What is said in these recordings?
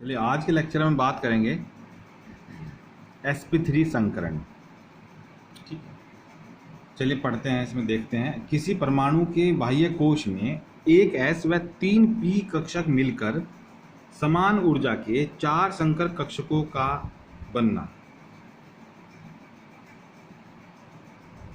चलिए आज के लेक्चर में बात करेंगे sp3 संकरण। ठीक है, चलिए पढ़ते हैं, इसमें देखते हैं। किसी परमाणु के बाह्य कोश में एक s व 3 p कक्षक मिलकर समान ऊर्जा के 4 संकर कक्षकों का बनना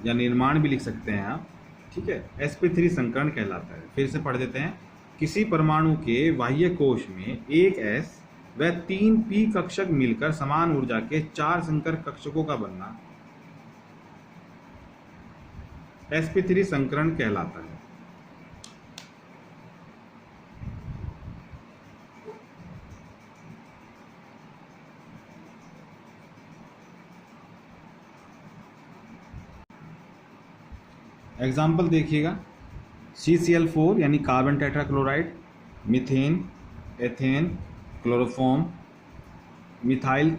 या निर्माण भी लिख सकते हैं आप। ठीक है, sp3 संकरण कहलाता है। फिर से पढ़ देते हैं। किसी परमाणु के बाह्य कोश में एक s व 3 p कक्षक मिलकर समान ऊर्जा के 4 संकर कक्षकों का बनना sp3 संकरण कहलाता है। एग्जाम्पल देखिएगा, CCl4 यानी carbon tetrachloride, methane, ethane, chloroform, methyl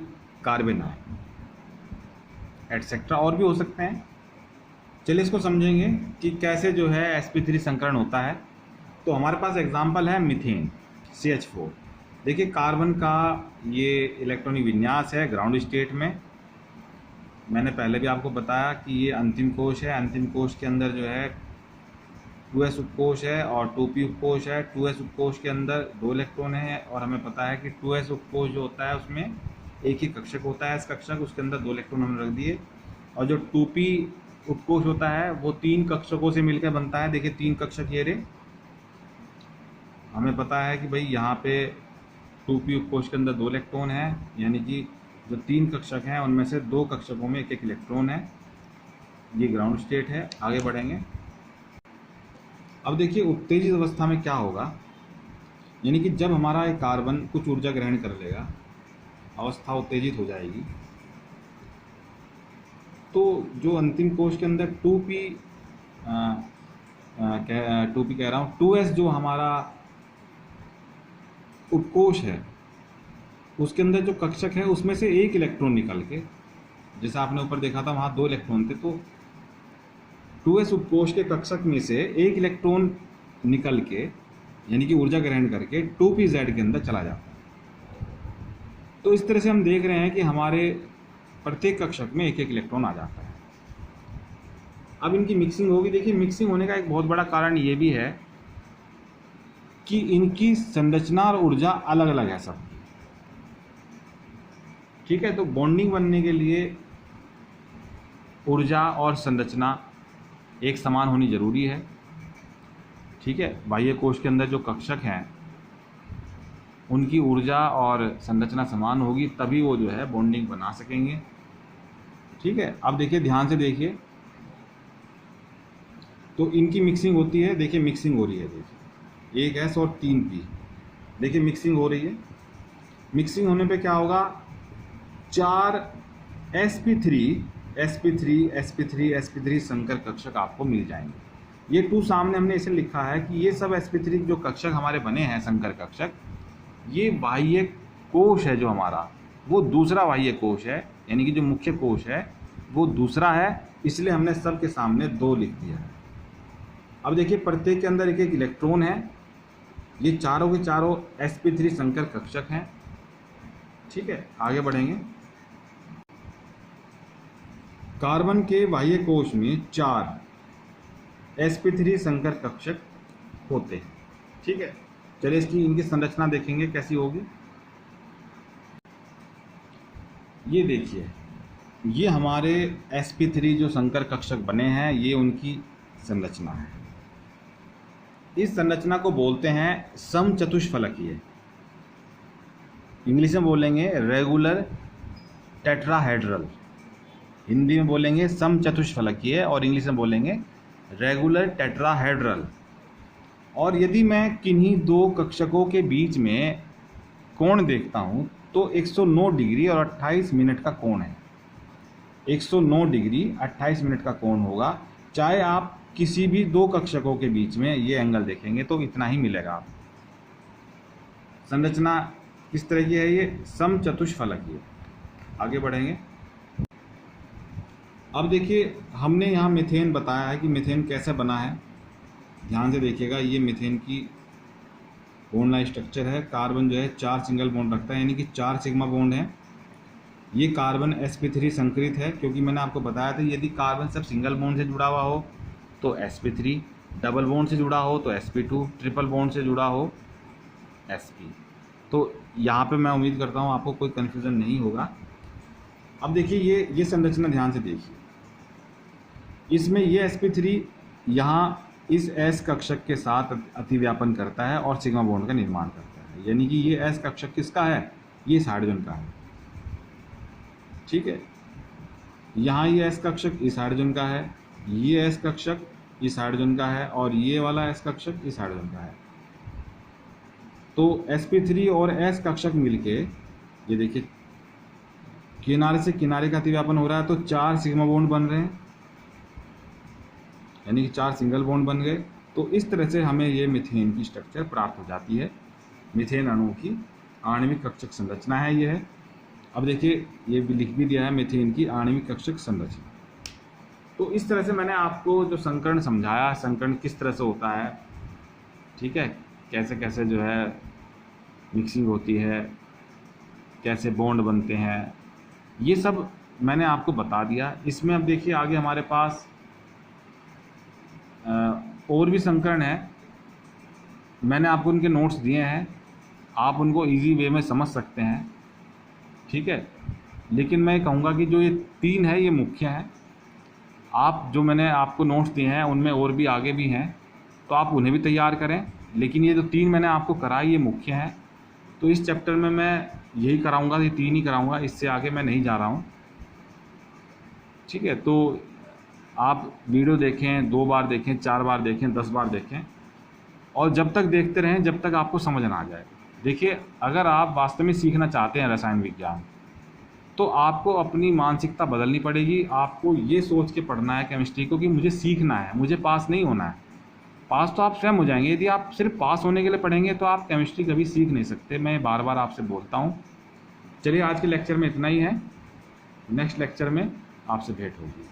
carbenide et cetera, और भी हो सकते हैं। चलिए इसको समझेंगे कि कैसे जो है sp3 संकरण होता है। तो हमारे पास एग्जाम्पल है मीथेन CH4। देखिए कार्बन का ये इलेक्ट्रॉनिक विन्यास है ग्राउंड स्टेट में। मैंने पहले भी आपको बताया कि ये अंतिम कोश है। अंतिम कोश के अंदर जो है 2s उपकोश है और 2p उपकोश है। 2s उपकोश के अंदर 2 इलेक्ट्रॉन है और हमें पता है कि 2s उपकोश जो होता है उसमें एक ही कक्षक होता है। इस कक्षक उसके अंदर 2 इलेक्ट्रॉन हमने रख दिए। और जो 2p उपकोश होता है वो 3 कक्षकों से मिलकर बनता है। देखिए 3 कक्षक ये रहे। हमें पता है कि भाई यहाँ पे 2p उपकोश के अंदर 2 इलेक्ट्रॉन है, यानी कि जो 3 कक्षक हैं उनमें से 2 कक्षकों में एक इलेक्ट्रॉन है। ये ग्राउंड स्टेट है। आगे बढ़ेंगे। अब देखिए उत्तेजित अवस्था में क्या होगा, यानी कि जब हमारा एक कार्बन कुछ ऊर्जा ग्रहण कर लेगा, अवस्था उत्तेजित हो जाएगी, तो जो अंतिम कोश के अंदर 2p कह रहा हूँ 2s जो हमारा उपकोश है उसके अंदर जो कक्षक है उसमें से एक इलेक्ट्रॉन निकल के, जैसा आपने ऊपर देखा था वहाँ 2 इलेक्ट्रॉन थे, तो 2s उपकोश के कक्षक में से एक इलेक्ट्रॉन निकल के यानी कि ऊर्जा ग्रहण करके 2pz के अंदर चला जाता है। तो इस तरह से हम देख रहे हैं कि हमारे प्रत्येक कक्षक में एक एक इलेक्ट्रॉन आ जाता है। अब इनकी मिक्सिंग होगी। देखिए मिक्सिंग होने का एक बहुत बड़ा कारण ये भी है कि इनकी संरचना और ऊर्जा अलग अलग है सबकी। ठीक है, तो बॉन्डिंग बनने के लिए ऊर्जा और संरचना एक समान होनी जरूरी है। ठीक है, बाह्य कोश के अंदर जो कक्षक हैं उनकी ऊर्जा और संरचना समान होगी तभी वो जो है बॉन्डिंग बना सकेंगे। ठीक है, अब देखिए ध्यान से देखिए, तो इनकी मिक्सिंग होती है। देखिए मिक्सिंग हो रही है, देखिए 1s और 3p, देखिए मिक्सिंग हो रही है। मिक्सिंग होने पे क्या होगा, 4 sp3 संकर कक्षक आपको मिल जाएंगे। ये 2 सामने हमने इसे लिखा है कि ये सब sp3 जो कक्षक हमारे बने हैं संकर कक्षक, ये बाह्य कोश है जो हमारा, वो दूसरा बाह्य कोश है, यानी कि जो मुख्य कोश है वो दूसरा है, इसलिए हमने सब के सामने 2 लिख दिया है। अब देखिए प्रत्येक के अंदर एक एक इलेक्ट्रॉन है। ये चारों के चारों sp3 संकर कक्षक हैं। ठीक है, आगे बढ़ेंगे। कार्बन के बाह्य कोश में 4 sp3 संकर कक्षक होते हैं। ठीक है, चलिए इसकी इनकी संरचना देखेंगे कैसी होगी। ये देखिए, ये हमारे sp3 जो संकर कक्षक बने हैं ये उनकी संरचना है। इस संरचना को बोलते हैं समचतुष्फलकीय। इंग्लिश में बोलेंगे रेगुलर टेट्राहेड्रल, हिंदी में बोलेंगे समचतुष्फलकीय और इंग्लिश में बोलेंगे रेगुलर टेट्राहेड्रल। और यदि मैं किन्हीं 2 कक्षकों के बीच में कोण देखता हूं तो 109 डिग्री और 28 मिनट का कोण है। 109 डिग्री 28 मिनट का कोण होगा। चाहे आप किसी भी 2 कक्षकों के बीच में ये एंगल देखेंगे तो इतना ही मिलेगा आपको। संरचना किस तरह की है, ये समचतुष्फलकीय। आगे बढ़ेंगे। अब देखिए हमने यहाँ मीथेन बताया है कि मीथेन कैसे बना है। ध्यान से देखिएगा, ये मीथेन की बॉन्ड लाइन स्ट्रक्चर है। कार्बन जो है 4 सिंगल बॉन्ड रखता है, यानी कि 4 सिग्मा बॉन्ड है। ये कार्बन sp3 संकरित है, क्योंकि मैंने आपको बताया था यदि कार्बन सब सिंगल बॉन्ड से जुड़ा हुआ हो तो sp3, डबल बॉन्ड से जुड़ा हो तो sp2, ट्रिपल बॉन्ड से जुड़ा हो sp। तो यहाँ पे मैं उम्मीद करता हूँ आपको कोई कन्फ्यूज़न नहीं होगा। अब देखिए ये संरचना ध्यान से देखिए, इसमें ये sp3 यहाँ इस S कक्षक के साथ अतिव्यापन करता है और सिग्मा बॉन्ड का निर्माण करता है, यानी कि ये S कक्षक किसका है, ये इस हाइड्रोजन का है। ठीक है, यहाँ ये S कक्षक इस हाइड्रोजन का है, ये S कक्षक इस हाइड्रोजन का है और ये वाला S कक्षक इस हाइड्रोजन का है। तो sp3 और S कक्षक मिलके ये देखिए किनारे से किनारे का अतिव्यापन हो रहा है, तो 4 सिग्मा बॉन्ड बन रहे हैं, यानी कि 4 सिंगल बॉन्ड बन गए। तो इस तरह से हमें ये मीथेन की स्ट्रक्चर प्राप्त हो जाती है। मीथेन अणु की आणविक कक्षक संरचना है ये है। अब देखिए ये भी लिख भी दिया है मीथेन की आणविक कक्षक संरचना। तो इस तरह से मैंने आपको जो संकरण समझाया, संकरण किस तरह से होता है, ठीक है, कैसे कैसे जो है मिक्सिंग होती है, कैसे बॉन्ड बनते हैं, ये सब मैंने आपको बता दिया। इसमें अब देखिए आगे हमारे पास और भी संकरण है, मैंने आपको उनके नोट्स दिए हैं, आप उनको इजी वे में समझ सकते हैं। ठीक है, लेकिन मैं कहूँगा कि जो ये 3 है ये मुख्य हैं। आप जो मैंने आपको नोट्स दिए हैं उनमें और भी आगे भी हैं, तो आप उन्हें भी तैयार करें, लेकिन ये जो 3 मैंने आपको कराई ये मुख्य हैं। तो इस चैप्टर में मैं यही कराऊंगा, ये 3 ही कराऊंगा, इससे आगे मैं नहीं जा रहा हूँ। ठीक है, तो आप वीडियो देखें, 2 बार देखें, 4 बार देखें, 10 बार देखें, और जब तक देखते रहें जब तक आपको समझ ना आ जाए। देखिए अगर आप वास्तव में सीखना चाहते हैं रसायन विज्ञान, तो आपको अपनी मानसिकता बदलनी पड़ेगी। आपको ये सोच के पढ़ना है केमिस्ट्री को कि मुझे सीखना है, मुझे पास नहीं होना है। पास तो आप स्वयं हो जाएंगे, यदि आप सिर्फ पास होने के लिए पढ़ेंगे तो आप केमिस्ट्री कभी सीख नहीं सकते। मैं बार बार आपसे बोलता हूँ। चलिए आज के लेक्चर में इतना ही है, नेक्स्ट लेक्चर में आपसे भेंट होगी।